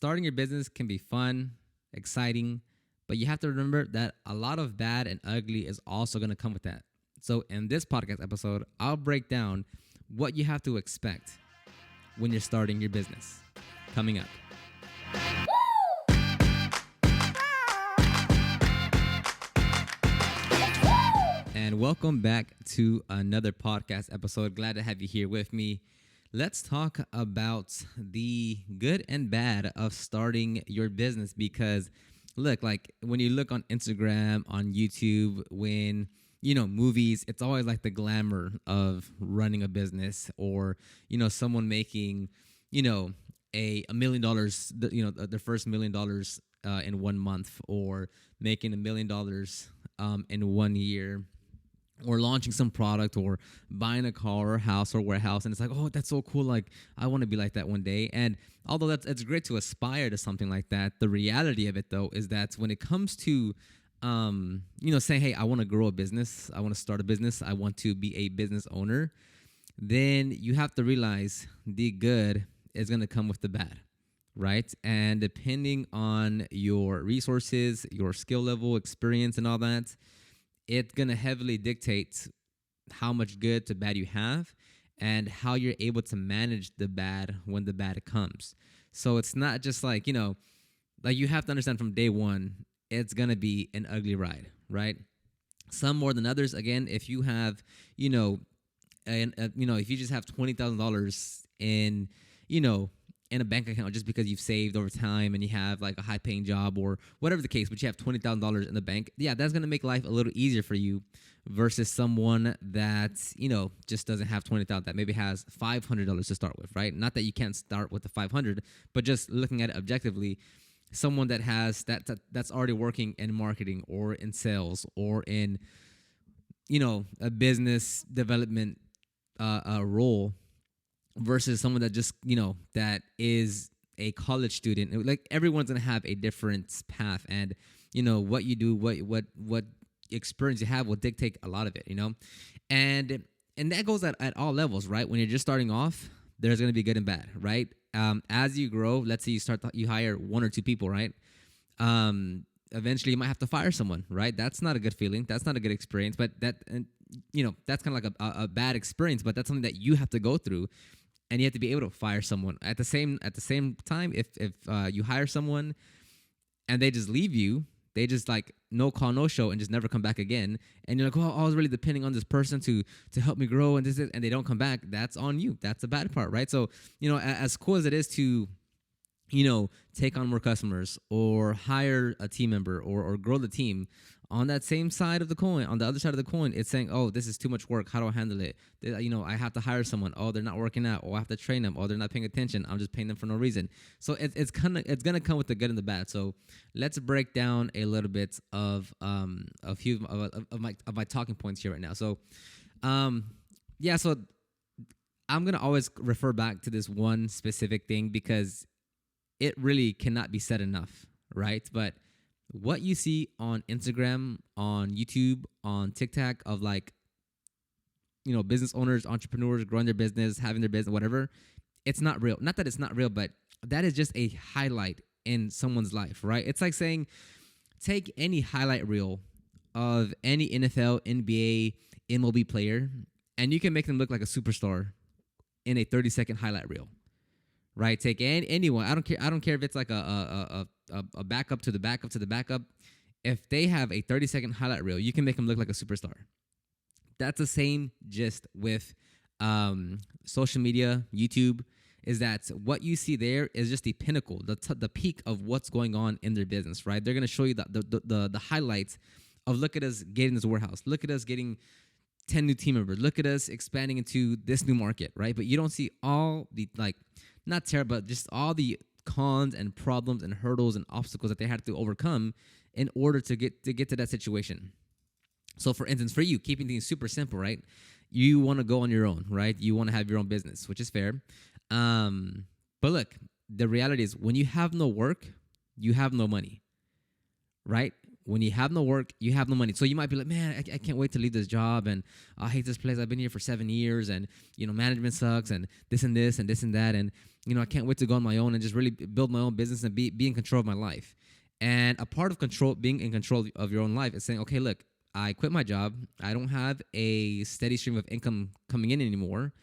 starting your business can be fun, exciting, but you have to remember that a lot of bad and ugly is also going to come with that. So in this podcast episode, I'll break down what you have to expect when you're starting your business. Coming up. And welcome back to another podcast episode. Glad to have you here with me. Let's talk about the good and bad of starting your business because look, like when you look on Instagram, on YouTube, when movies, it's always like the glamour of running a business or, someone making, $1 million, their first $1 million in 1 month or making $1 million in 1 year. Or launching some product or buying a car or house or warehouse. And it's like, oh, that's so cool. Like, I want to be like that one day. And although it's great to aspire to something like that, the reality of it, though, is that when it comes to, saying, hey, I want to grow a business, I want to start a business, I want to be a business owner, then you have to realize the good is going to come with the bad, right? And depending on your resources, your skill level, experience, and all that, it's going to heavily dictate how much good to bad you have and how you're able to manage the bad when the bad comes. So it's not just like, you have to understand from day one, it's going to be an ugly ride, right? Some more than others. Again, if you have, if you just have $20,000 in a bank account just because you've saved over time and you have like a high paying job or whatever the case, but you have $20,000 in the bank, yeah, that's going to make life a little easier for you versus someone that, just doesn't have $20,000, that maybe has $500 to start with, right? Not that you can't start with the 500, but just looking at it objectively, someone that has that's already working in marketing or in sales or in, a business development role, versus someone that just, that is a college student. Like everyone's going to have a different path and, what you do, what experience you have will dictate a lot of it, and that goes at all levels, right? When you're just starting off, there's going to be good and bad, right? As you grow, let's say you hire 1 or 2 people, right? Eventually you might have to fire someone, right? That's not a good feeling. That's not a good experience, but that's kind of like a bad experience, but that's something that you have to go through. And you have to be able to fire someone at the same time. If you hire someone and they just leave you, they just like no call, no show, and just never come back again. And you're like, oh, I was really depending on this person to help me grow, and and they don't come back. That's on you. That's the bad part, right? So as cool as it is to take on more customers or hire a team member or grow the team, on that same side of the coin, on the other side of the coin, it's saying, oh, this is too much work. How do I handle it? I have to hire someone. Oh, they're not working out. Oh, I have to train them. Oh, they're not paying attention. I'm just paying them for no reason. So it's gonna come with the good and the bad. So let's break down a little bit of a few of my talking points here right now. So so I'm gonna always refer back to this one specific thing because it really cannot be said enough, right? But what you see on Instagram, on YouTube, on TikTok of like, business owners, entrepreneurs growing their business, having their business, whatever, it's not real. Not that it's not real, but that is just a highlight in someone's life, right? It's like saying, take any highlight reel of any NFL, NBA, MLB player, and you can make them look like a superstar in a 30-second highlight reel. Right, take anyone. I don't care if it's like a backup to the backup to the backup. If they have a 30-second highlight reel, you can make them look like a superstar. That's the same gist with social media, YouTube. Is that what you see there is just the pinnacle, the peak of what's going on in their business. Right, they're gonna show you the highlights of look at us getting this warehouse, look at us getting 10 new team members, look at us expanding into this new market. Right, but you don't see all the not terrible, but just all the cons and problems and hurdles and obstacles that they had to overcome in order to get to that situation. So for instance, for you, keeping things super simple, right? You want to go on your own, right? You want to have your own business, which is fair. But look, the reality is when you have no work, you have no money, right? when you have no work, you have no money. So you might be like, man, I can't wait to leave this job, and I hate this place. I've been here for 7 years, and management sucks, and this and this and this and that, and I can't wait to go on my own and just really build my own business and be in control of my life. And a part of being in control of your own life is saying, okay, look, I quit my job. I don't have a steady stream of income coming in anymore,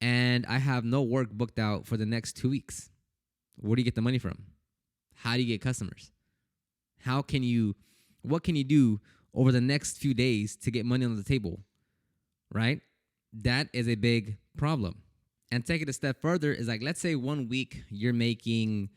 and I have no work booked out for the next 2 weeks. Where do you get the money from? How do you get customers? What can you do over the next few days to get money on the table, right? That is a big problem. And take it a step further is like, let's say 1 week you're making,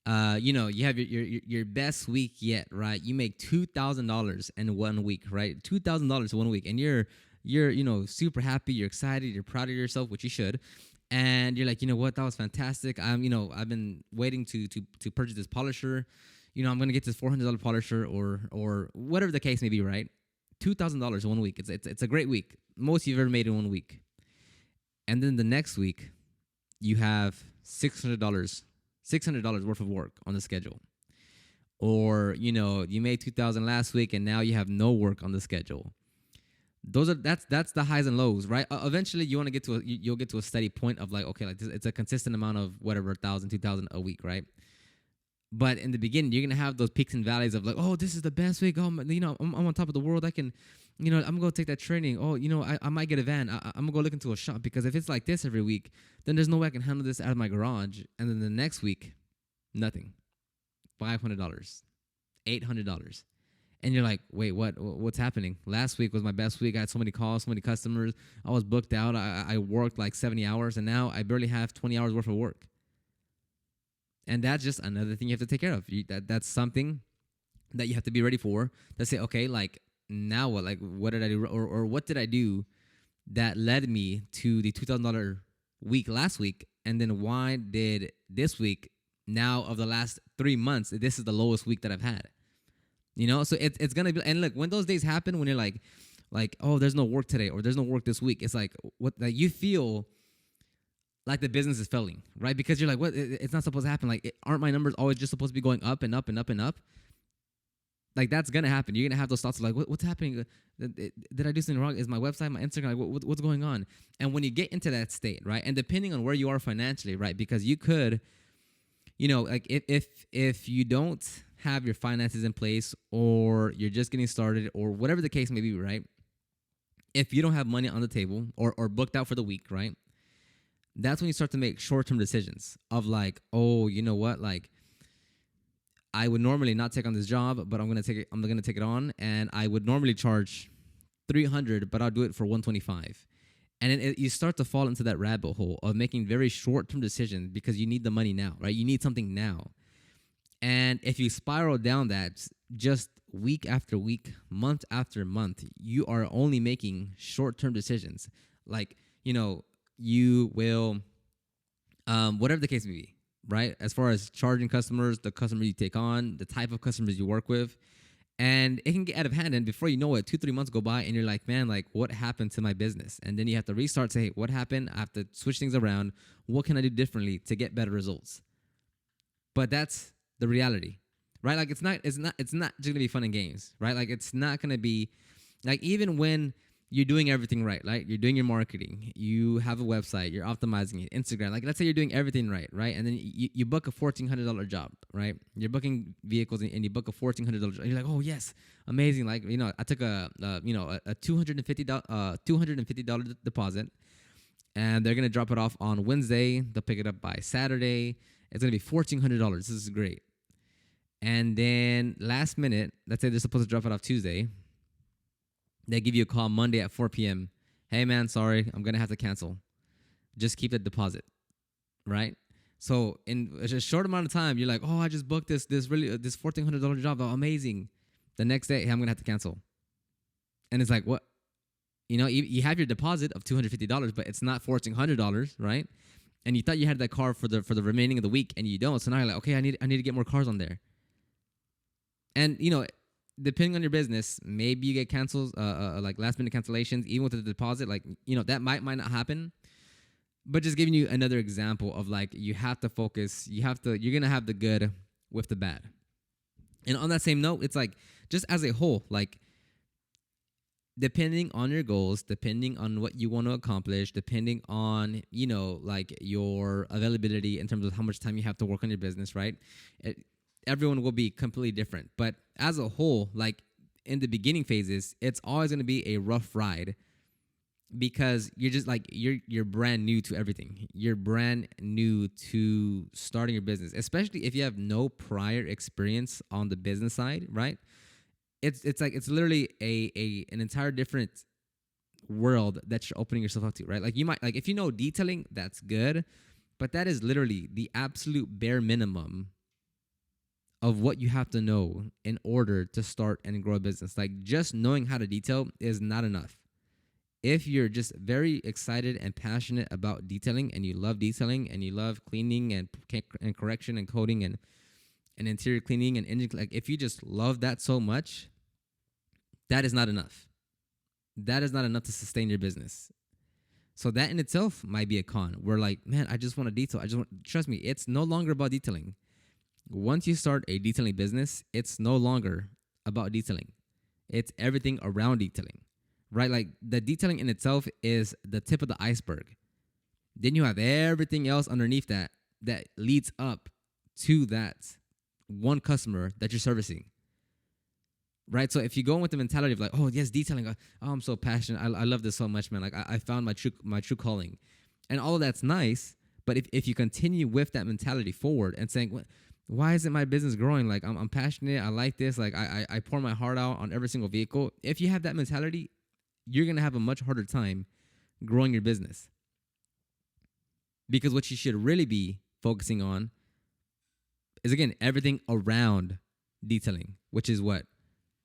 you have your best week yet, right? You make $2,000 in 1 week, right? $2,000 in 1 week, and you're super happy, you're excited, you're proud of yourself, which you should. And you're like, you know what, that was fantastic. I've been waiting to purchase this polisher. I'm gonna get this $400 polisher or whatever the case may be, right? $2,000 in 1 week. It's a great week. Most you've ever made in 1 week. And then the next week, you have $600 worth of work on the schedule. Or you made $2,000 last week, and now you have no work on the schedule. That's the highs and lows, right? Eventually, you'll get to a steady point of like, okay, like this, it's a consistent amount of whatever, 1,000, 2,000 a week, right? But in the beginning, you're gonna have those peaks and valleys of like, oh, this is the best week. Oh, I'm on top of the world. I can, I'm gonna take that training. Oh, I might get a van. I'm gonna go look into a shop, because if it's like this every week, then there's no way I can handle this out of my garage. And then the next week, nothing. $500, $800. And you're like, wait, what's happening? Last week was my best week. I had so many calls, so many customers. I was booked out. I worked like 70 hours, and now I barely have 20 hours worth of work. And that's just another thing you have to take care of. That's something that you have to be ready for. To say, okay, like, now what? Like, what did I do? Or what did I do that led me to the $2,000 week last week? And then why did this week, now of the last 3 months, this is the lowest week that I've had? So it's gonna be. And look, when those days happen, when you're like, oh, there's no work today, or there's no work this week, it's like, what? Like, you feel like the business is failing, right? Because you're like, what? It's not supposed to happen. Like, aren't my numbers always just supposed to be going up and up and up and up? Like, that's gonna happen. You're gonna have those thoughts of like, what's happening? Did I do something wrong? Is my website, my Instagram, like, what's going on? And when you get into that state, right? And depending on where you are financially, right? Because you could, like, if you don't have your finances in place, or you're just getting started, or whatever the case may be, right? If you don't have money on the table or booked out for the week, right? That's when you start to make short-term decisions of like, oh, you know what? Like, I would normally not take on this job, but I'm gonna take it on, and I would normally charge $300, but I'll do it for $125. And then you start to fall into that rabbit hole of making very short-term decisions because you need the money now, right? You need something now. And if you spiral down that just week after week, month after month, you are only making short-term decisions. Like, you will, whatever the case may be, right? As far as charging customers, the customers you take on, the type of customers you work with. And it can get out of hand. And before you know it, 2-3 months go by and you're like, man, like, what happened to my business? And then you have to restart, say, hey, what happened? I have to switch things around. What can I do differently to get better results? But that's the reality, right? Like, it's not just gonna be fun and games, right? Like, it's not gonna be like, even when you're doing everything right, like you're doing your marketing, you have a website, you're optimizing it, Instagram, like, let's say you're doing everything right? And then you book a $1,400 job, right? You're booking vehicles and you book a $1,400 job. You're like, oh yes, amazing. Like, I took a $250 deposit, and they're gonna drop it off on Wednesday. They'll pick it up by Saturday. It's gonna be $1,400. This is great. And then last minute, let's say they're supposed to drop it off Tuesday. They give you a call Monday at 4 p.m. Hey man, sorry, I'm gonna have to cancel. Just keep the deposit, right? So in a short amount of time, you're like, oh, I just booked this $1,400 job, oh, amazing. The next day, hey, I'm gonna have to cancel. And it's like, what? You have your deposit of $250, but it's not $1,400, right? And you thought you had that car for the remaining of the week, and you don't. So now you're like, okay, I need to get more cars on there. And depending on your business, maybe you get cancels, like last minute cancellations, even with the deposit. Like, that might not happen. But just giving you another example of like, you have to focus. You're gonna have the good with the bad. And on that same note, it's like just as a whole, like depending on your goals, depending on what you want to accomplish, depending on, like your availability in terms of how much time you have to work on your business, right? It, Everyone will be completely different. But as a whole, like in the beginning phases, it's always going to be a rough ride because you're just like you're brand new to everything. You're brand new to starting your business, especially if you have no prior experience on the business side, right? It's like it's literally a an entire different world that you're opening yourself up to, right? Like you might like if you know detailing, that's good, but that is literally the absolute bare minimum of what you have to know in order to start and grow a business. Like just knowing how to detail is not enough. If you're just very excited and passionate about detailing and you love detailing and you love cleaning and correction and coating and interior cleaning and engine, like if you just love that so much, that is not enough. That is not enough to sustain your business. So that in itself might be a con. We're like, man, I just want to detail. Trust me, it's no longer about detailing. Once you start a detailing business, it's no longer about detailing. It's everything around detailing, right? Like the detailing in itself is the tip of the iceberg. Then you have everything else underneath that leads up to that one customer that you're servicing. Right. So if you go in with the mentality of like, oh yes, detailing, oh I'm so passionate. I love this so much, man. Like I found my true calling. And all of that's nice. But if you continue with that mentality forward and saying, why isn't my business growing? Like I'm passionate. I like this. Like I pour my heart out on every single vehicle. If you have that mentality, you're gonna have a much harder time growing your business. Because what you should really be focusing on is again everything around detailing, which is what?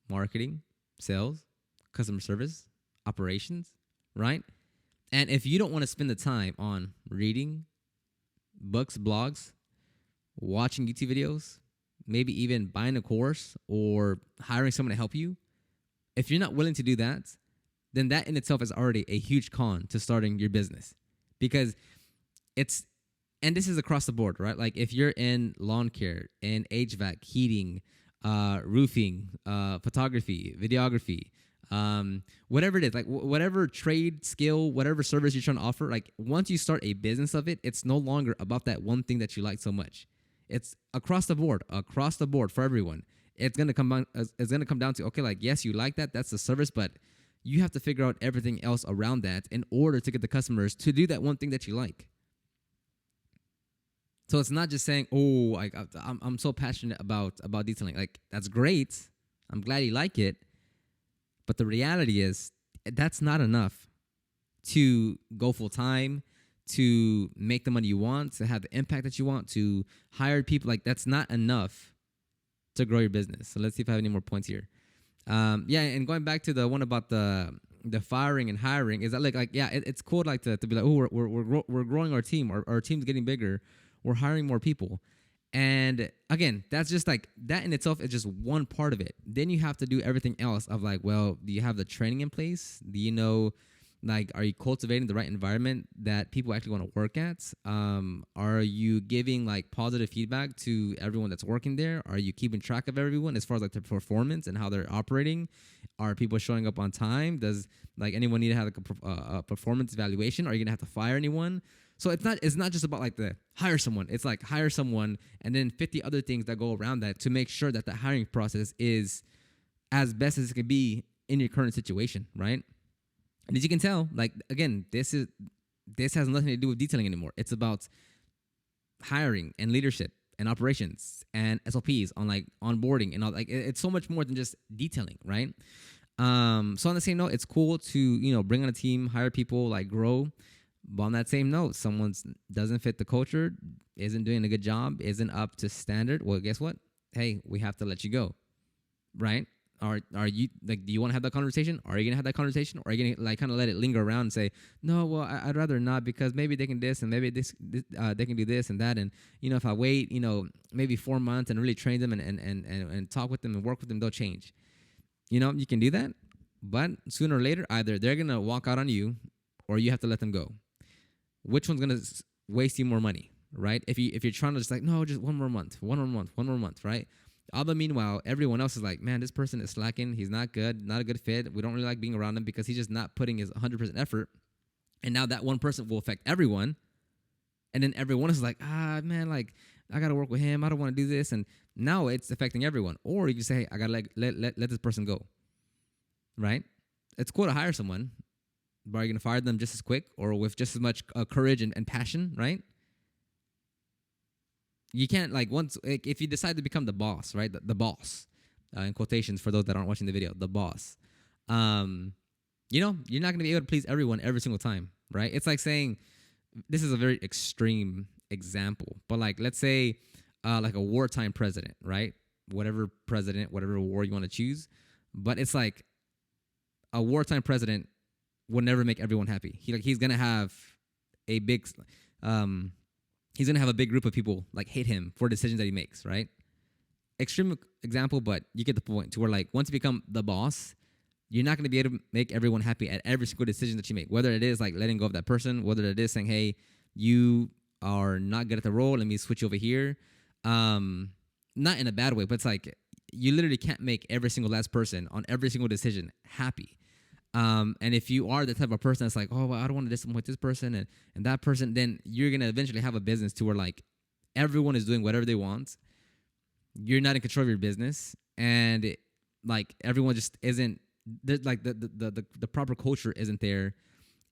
Marketing, sales, customer service, operations, right? And if you don't want to spend the time on reading books, blogs, watching YouTube videos, maybe even buying a course or hiring someone to help you, if you're not willing to do that, then that in itself is already a huge con to starting your business because it's, and this is across the board, right? Like if you're in lawn care, in HVAC, heating, roofing, photography, videography, whatever it is, like whatever trade, skill, whatever service you're trying to offer, like once you start a business of it, it's no longer about that one thing that you like so much. It's across the board for everyone. It's gonna come down to, okay, like yes, you like that, that's the service, but you have to figure out everything else around that in order to get the customers to do that one thing that you like. So it's not just saying, "Oh, like I'm so passionate about detailing." Like that's great. I'm glad you like it, but the reality is that's not enough to go full time, to make the money you want, to have the impact that you want, to hire people. Like that's not enough to grow your business. So let's see if I have any more points here. Yeah, and going back to the one about the firing and hiring, is that like yeah, it's cool like to be like, oh, we're growing our team, our team's getting bigger, we're hiring more people. And again, that's just like that in itself is just one part of it. Then you have to do everything else of like, well, do you have the training in place? Do you know, like, are you cultivating the right environment that people actually want to work at? Are you giving like positive feedback to everyone that's working there? Are you keeping track of everyone as far as like their performance and how they're operating? Are people showing up on time? Does like anyone need to have like a performance evaluation? Are you gonna have to fire anyone? So it's not just about like the hire someone. It's like hire someone and then 50 other things that go around that to make sure that the hiring process is as best as it can be in your current situation, right? And as you can tell, like again, this has nothing to do with detailing anymore. It's about hiring and leadership and operations and SOPs on like onboarding and all. Like it's so much more than just detailing, right? So on the same note, it's cool to bring on a team, hire people, like grow. But on that same note, someone doesn't fit the culture, isn't doing a good job, isn't up to standard. Well, guess what? Hey, we have to let you go, right? Are you like? Do you want to have that conversation? Are you gonna have that conversation, or are you gonna like kind of let it linger around and say, no, well, I'd rather not because maybe they can this and maybe this they can do this and that, and if I wait, maybe 4 months and really train them and talk with them and work with them, they'll change. You can do that, but sooner or later, either they're gonna walk out on you, or you have to let them go. Which one's gonna waste you more money, right? If you're trying to just like, no, just one more month, right? Although meanwhile, everyone else is like, man, this person is slacking. He's not good, not a good fit. We don't really like being around him because he's just not putting his 100% effort. And now that one person will affect everyone. And then everyone is like, man, like, I got to work with him. I don't want to do this. And now it's affecting everyone. Or you can say, hey, I got to let this person go. Right? It's cool to hire someone, but are you going to fire them just as quick or with just as much courage and passion, right? You can't, like, once, like, if you decide to become the boss, right? The boss, in quotations for those that aren't watching the video, the boss. You're not going to be able to please everyone every single time, right? It's like saying, this is a very extreme example, but like, let's say, like a wartime president, right? Whatever president, whatever war you want to choose. But it's like a wartime president will never make everyone happy. He's going to have a big, he's going to have a big group of people like hate him for decisions that he makes, right? Extreme example, but you get the point to where like once you become the boss, you're not going to be able to make everyone happy at every single decision that you make, whether it is like letting go of that person, whether it is saying, hey, you are not good at the role, let me switch over here. Not in a bad way, but it's like you literally can't make every single last person on every single decision happy. And if you are the type of person that's like, oh, well, I don't want to disappoint this person and that person, then you're going to eventually have a business to where like everyone is doing whatever they want. You're not in control of your business. And like everyone just isn't, like the proper culture isn't there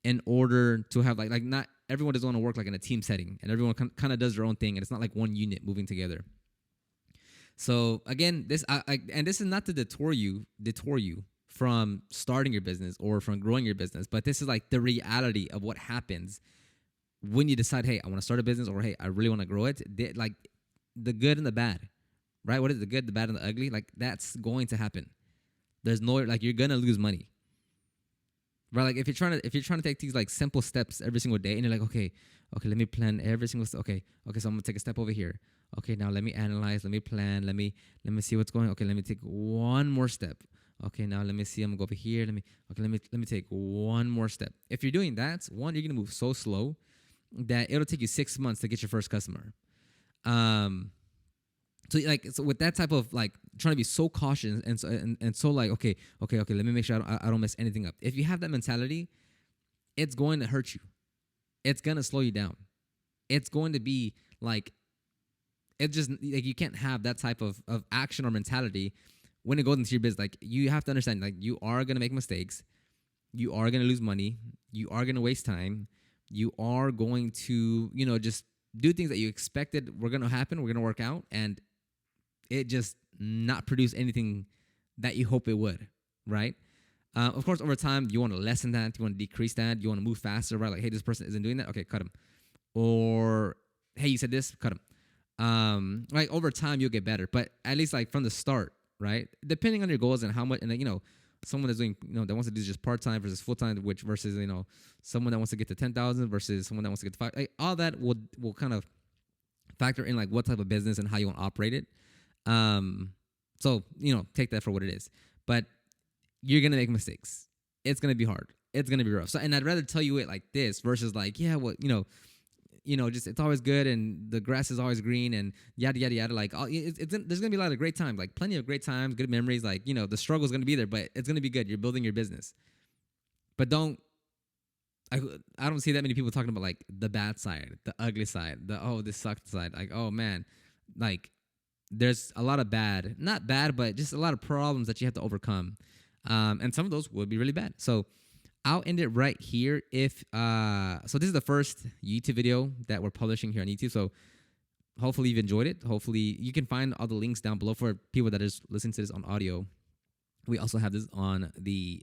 in order to have like not everyone doesn't want to work like in a team setting and everyone kind of does their own thing and it's not like one unit moving together. So again, this and this is not to detour you from starting your business or from growing your business, but this is like the reality of what happens when you decide, hey, I want to start a business, or hey, I really want to grow it. Like the good and the bad, right? What is the good, the bad, and the ugly? Like that's going to happen. There's no, like, you're gonna lose money, right? Like if you're trying to take these like simple steps every single day, and you're like, okay, let me plan every single step. Okay, so I'm gonna take a step over here. Okay, now let me analyze, let me plan, let me see what's going on. Okay, let me take one more step. Okay, now let me see, I'm gonna go over here. Let me take one more step. If you're doing that, one, you're gonna move so slow that it'll take you 6 months to get your first customer. So like, so with that type of like trying to be so cautious and so like, okay, let me make sure I don't mess anything up. If you have that mentality, it's going to hurt you. It's going to slow you down. It's going to be like, it's just like, you can't have that type of action or mentality when it goes into your business. Like you have to understand, like you are going to make mistakes. You are going to lose money. You are going to waste time. You are going to, just do things that you expected were going to happen, were going to work out, and it just not produce anything that you hope it would, right? Of course, over time, you want to lessen that. You want to decrease that. You want to move faster, right? Like, hey, this person isn't doing that. Okay, cut him. Or, hey, you said this, cut him. Like, over time, you'll get better. But at least, like, from the start, right? Depending on your goals and how much, and, someone that's doing, that wants to do just part-time versus full-time, which versus, someone that wants to get to 10,000 versus someone that wants to get to 5. Like, all that will kind of factor in, like, what type of business and how you want to operate it. So, take that for what it is. But you're going to make mistakes. It's going to be hard. It's going to be rough. So, and I'd rather tell you it like this versus like, yeah, well, just it's always good and the grass is always green and yada, yada, yada. Like, there's going to be a lot of great times, like plenty of great times, good memories. Like, the struggle is going to be there, but it's going to be good. You're building your business. But I don't see that many people talking about like the bad side, the ugly side, this sucked side. Like, oh man, like, there's a lot of not bad, but just a lot of problems that you have to overcome. And some of those would be really bad. So I'll end it right here. So this is the first YouTube video that we're publishing here on YouTube. So hopefully you've enjoyed it. Hopefully you can find all the links down below for people that are listening to this on audio. We also have this on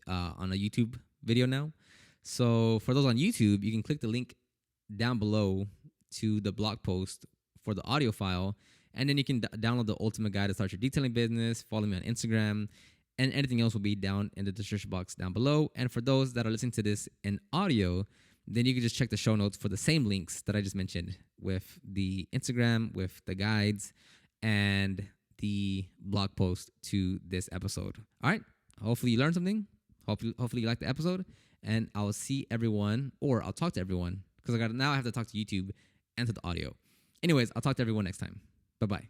on a YouTube video now. So for those on YouTube, you can click the link down below to the blog post for the audio file. And then you can download the ultimate guide to start your detailing business. Follow me on Instagram. And anything else will be down in the description box down below. And for those that are listening to this in audio, then you can just check the show notes for the same links that I just mentioned with the Instagram, with the guides, and the blog post to this episode. All right. Hopefully you learned something. Hopefully you liked the episode. And I'll see everyone, or I'll talk to everyone, because now I have to talk to YouTube and to the audio. Anyways, I'll talk to everyone next time. Bye-bye.